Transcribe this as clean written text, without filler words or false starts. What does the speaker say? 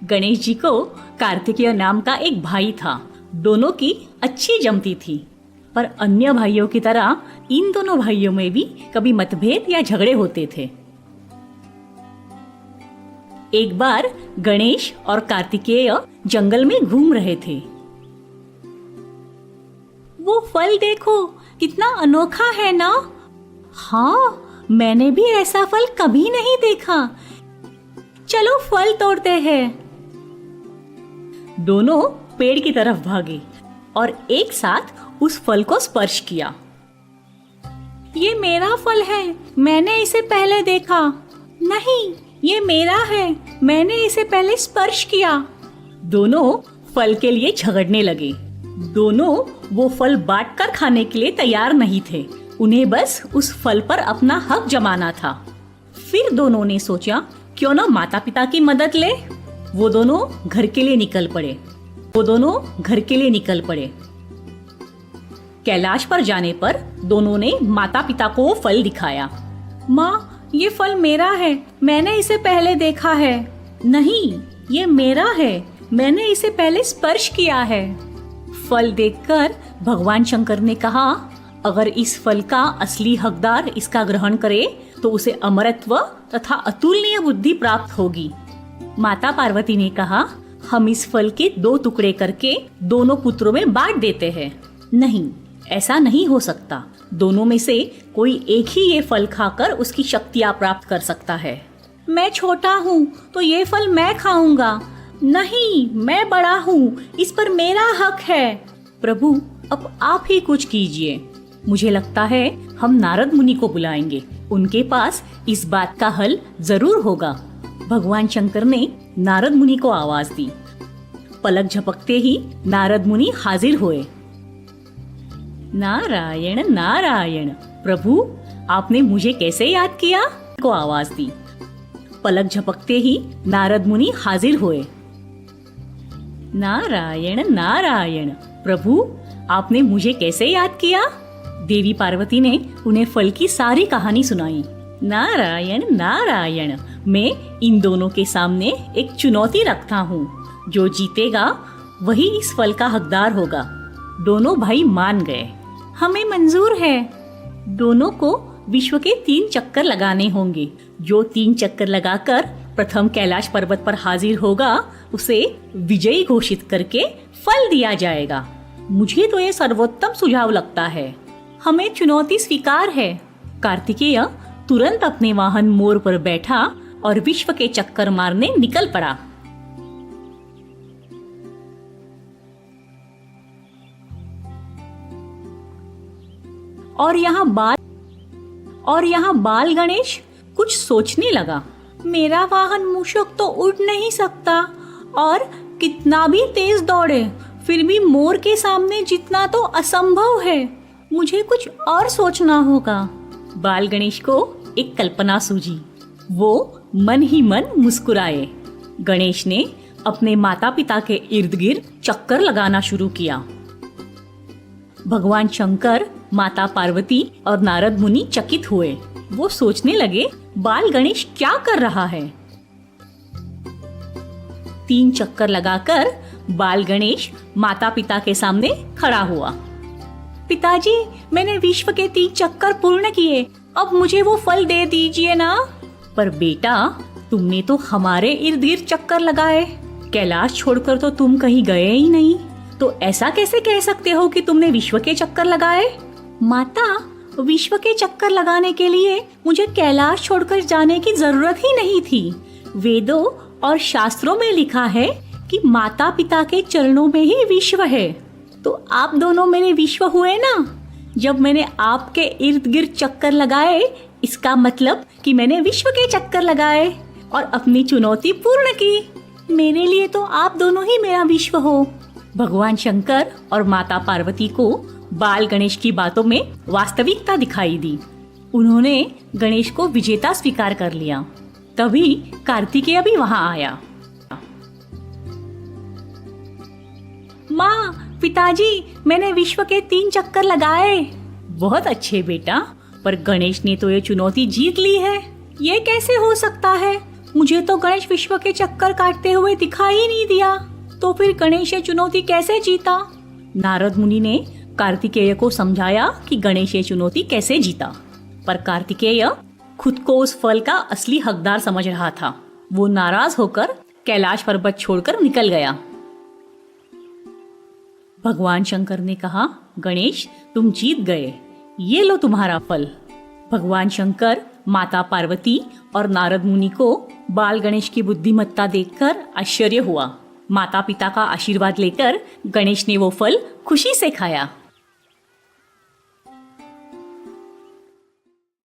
गणेश जी को कार्तिकेय नाम का एक भाई था। दोनों की अच्छी जमती थी, पर अन्य भाइयों की तरह इन दोनों भाइयों में भी कभी मतभेद या झगड़े होते थे। एक बार गणेश और कार्तिकेय जंगल में घूम रहे थे। वो फल देखो, कितना अनोखा है ना? हाँ, मैंने भी ऐसा फल कभी नहीं देखा। चलो फल तोड़ते हैं। दोनों पेड़ की तरफ भागे और एक साथ उस फल को स्पर्श किया। ये मेरा फल है, मैंने इसे पहले देखा। नहीं, ये मेरा है, मैंने इसे पहले स्पर्श किया। दोनों फल के लिए झगड़ने लगे। दोनों वो फल बांटकर खाने के लिए तैयार नहीं थे। उन्हें बस उस फल पर अपना हक जमाना था। फिर दोनों ने सोचा, क्यों ना माता पिता की मदद ले। वो दोनों घर के लिए निकल पड़े। कैलाश पर जाने पर दोनों ने माता पिता को फल दिखाया। माँ, ये फल मेरा है, मैंने इसे पहले देखा है। नहीं, ये मेरा है, मैंने इसे पहले स्पर्श किया है। फल देखकर भगवान शंकर ने कहा, अगर इस फल का असली हकदार इसका ग्रहण करे तो उसे अमरत्व तथा अतुलनीय बुद्धि प्राप्त होगी। माता पार्वती ने कहा, हम इस फल के 2 टुकड़े करके दोनों पुत्रों में बांट देते हैं। नहीं, ऐसा नहीं हो सकता। दोनों में से कोई एक ही ये फल खाकर उसकी शक्तियाँ प्राप्त कर सकता है। मैं छोटा हूँ तो ये फल मैं खाऊंगा। नहीं, मैं बड़ा हूँ, इस पर मेरा हक है। प्रभु, अब आप ही कुछ कीजिए। मुझे लगता है हम नारद मुनि को बुलाएंगे, उनके पास इस बात का हल जरूर होगा। भगवान शंकर ने नारद मुनि को आवाज दी। पलक झपकते ही नारद मुनि हाजिर हुए। नारायण नारायण, प्रभु आपने मुझे कैसे याद किया? को आवाज दी। पलक झपकते ही नारद मुनि हाजिर हुए। नारायण नारायण, प्रभु आपने मुझे कैसे याद किया? देवी पार्वती ने उन्हें फल की सारी कहानी सुनाई। नारायण नारायण, मैं इन दोनों के सामने एक चुनौती रखता हूँ। जो जीतेगा वही इस फल का हकदार होगा। दोनों भाई मान गए। हमें मंजूर है। दोनों को विश्व के 3 चक्कर लगाने होंगे। जो 3 चक्कर लगाकर प्रथम कैलाश पर्वत पर हाजिर होगा, उसे विजयी घोषित करके फल दिया जाएगा। मुझे तो ये सर्वोत्तम सुझाव लगता है। हमें चुनौती स्वीकार है। कार्तिकेय तुरंत अपने वाहन मोर पर बैठा और विश्व के चक्कर मारने निकल पड़ा। और यहाँ बाल गणेश कुछ सोचने लगा। मेरा वाहन मूषक तो उड़ नहीं सकता और कितना भी तेज दौड़े फिर भी मोर के सामने जीतना तो असंभव है। मुझे कुछ और सोचना होगा। बाल गणेश को एक कल्पना सूझी। वो मन ही मन मुस्कुराए। गणेश ने अपने माता पिता के इर्द गिर्द चक्कर लगाना शुरू किया। भगवान शंकर, माता पार्वती और नारद मुनि चकित हुए। वो सोचने लगे, बाल गणेश क्या कर रहा है? 3 चक्कर लगाकर बाल गणेश माता पिता के सामने खड़ा हुआ। पिताजी, मैंने विश्व के 3 चक्कर पूर्ण किए, अब मुझे वो फल दे दीजिए ना। पर बेटा, तुमने तो हमारे इर्द गिर्द चक्कर लगाए। कैलाश छोड़कर तो तुम कहीं गए ही नहीं, तो ऐसा कैसे कह सकते हो कि तुमने विश्व के चक्कर लगाए? माता, विश्व के चक्कर लगाने के लिए मुझे कैलाश छोड़कर जाने की जरूरत ही नहीं थी। वेदों और शास्त्रों में लिखा है कि माता पिता के चरणों में ही विश्व है। तो आप दोनों मेरे विश्व हुए ना। जब मैंने आपके इर्द गिर्द चक्कर लगाए, इसका मतलब कि मैंने विश्व के चक्कर लगाए और अपनी चुनौती पूर्ण की। मेरे लिए तो आप दोनों ही मेरा विश्व हो। भगवान शंकर और माता पार्वती को बाल गणेश की बातों में वास्तविकता दिखाई दी। उन्होंने गणेश को विजेता स्वीकार कर लिया। तभी कार्तिकेय भी वहां आया। माँ, पिताजी, मैंने विश्व के 3 चक्कर लगाए। बहुत अच्छे बेटा, पर गणेश ने तो ये चुनौती जीत ली है। ये कैसे हो सकता है? मुझे तो गणेश विश्व के चक्कर काटते हुए दिखाई ही नहीं दिया, तो फिर गणेश ये चुनौती कैसे जीता? नारद मुनि ने कार्तिकेय को समझाया कि गणेश ये चुनौती कैसे जीता, पर कार्तिकेय खुद को उस फल का असली हकदार समझ रहा था। वो नाराज होकर कैलाश पर्वत छोड़कर निकल गया। भगवान शंकर ने कहा, गणेश तुम जीत गए, ये लो तुम्हारा फल। भगवान शंकर, माता पार्वती और नारद मुनि को बाल गणेश की बुद्धिमत्ता देखकर आश्चर्य हुआ। माता पिता का आशीर्वाद लेकर गणेश ने वो फल खुशी से खाया।